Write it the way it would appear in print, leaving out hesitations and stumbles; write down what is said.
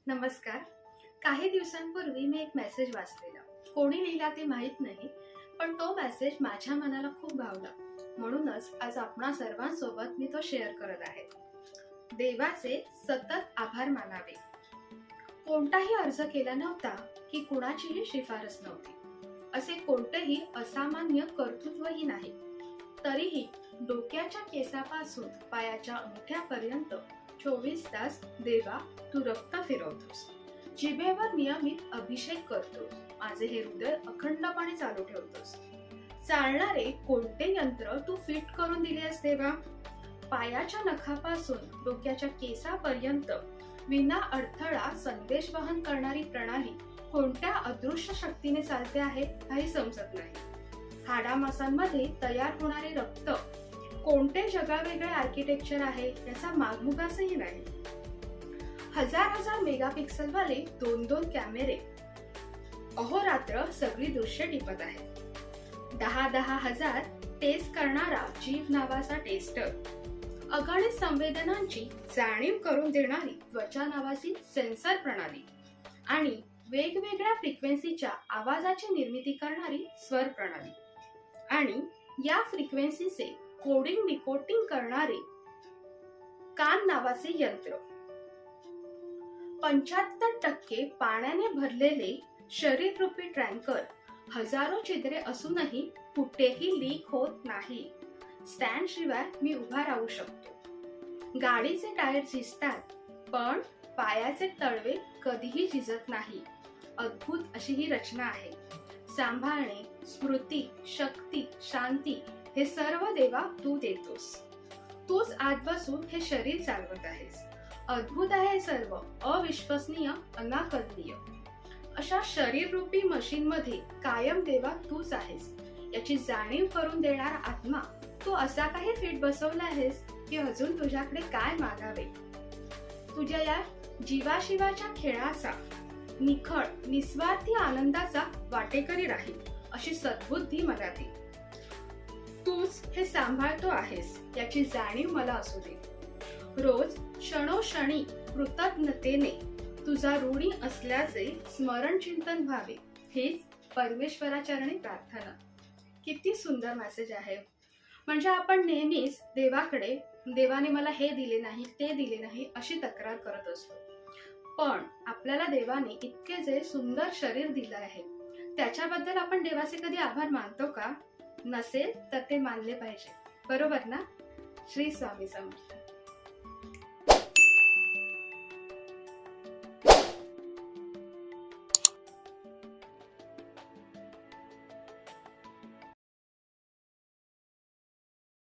नमस्कार. काही दिवसांपूर्वी मी एक मेसेज वाचलेला. कोणी लिहिला ते माहित नाही, पण तो मेसेज माझ्या मनाला खूप भावला. म्हणूनच आज आपणा सर्वांसोबत मी तो शेअर करत आहे. देवाचे सतत आभार मानावे. कोणताही अर्ज केला नव्हता की कुणाचीही शिफारस नव्हती. असे कोणतेही असामान्य कर्तृत्वही नाही. तरीही डोक्याच्या केसापासून पायाच्या अंगठ्यापर्यंत 24 तास देवा तू रक्त फिरवतोस. जिभेवर नियमित अभिषेक करतोस. माझे हे हृदय अखंडपणे चालू ठेवतोस. चालणारे कोणते यंत्र तू फिट करून दिलेस देवा. पायाच्या नखापासून डोक्याच्या केसापर्यंत विना अडथळा संदेश वहन करणारी प्रणाली कोणत्या अदृश्य शक्तीने चालते आहे काही समजत नाही. हाडामासांमध्ये तयार होणारे रक्त कोणते जगावेगळे आर्किटेक्चर आहे याचा मागमुगासही नाही. हजार मेगापिक्सल वाले 2 कॅमेरे अहोरात्र सगळी दृश्य टिपत आहेत. 10,000 टेस्ट करणारा जीभ नावाचा टेस्टर, अगणित संवेदनांची जाणीव करून देणारी त्वचा नावाची सेन्सर प्रणाली आणि वेगवेगळ्या फ्रिक्वेन्सीच्या आवाजाची निर्मिती करणारी स्वर प्रणाली आणि या फ्रिक्वेन्सीचे कोडिंग डिकोडिंग करणारे कान नावाचे यंत्र. 75% पाण्याने भरलेले शरीररूपी टँकर. हजारो छिद्रे असूनही कुठेही लीक होत नाही. स्टँड शिवाय मी उभा राहू शकतो. गाडीचे टायर झिजतात पण पायाचे तळवे कधीही झिजत नाही. अद्भुत अशी ही रचना आहे. सांभाळणे, स्मृती, शक्ती, शांती हे सर्व देवा तू देतोस. तूच आत बसून हे शरीर चालवत आहेस. अद्भुत आहे सर्व, अविश्वसनीय, अनाकलनीय. अशा शरीररूपी मशीन मध्ये कायम देवा तूच आहेस याची जाणीव करून देणारा आत्मा तू असा काही फिट बसवला आहेस की अजून तुझ्याकडे काय मागावे. तुझ्या या जीवाशिवाच्या खेळाचा, निखळ निस्वार्थी आनंदाचा वाटेकरी राहील अशी सद्बुद्धी मला दे. तूच हे सांभाळतो आहेस याची जाणीव मला असू दे. रोज क्षणोक्षणी कृतज्ञतेने तुझा ऋणी असल्याचे स्मरण चिंतन व्हावे हेच परमेश्वराचरणी प्रार्थना. किती सुंदर मेसेज आहे. म्हणजे आपण नेहमीच देवाकडे, देवाने मला हे दिले नाही, ते दिले नाही अशी तक्रार करत असतो. पण आपल्याला देवाने इतके जे सुंदर शरीर दिलं आहे त्याच्याबद्दल आपण देवाचे कधी आभार मानतो का? नसेल तर ते मानले पाहिजे. बरोबर ना? श्री स्वामी समर्थ.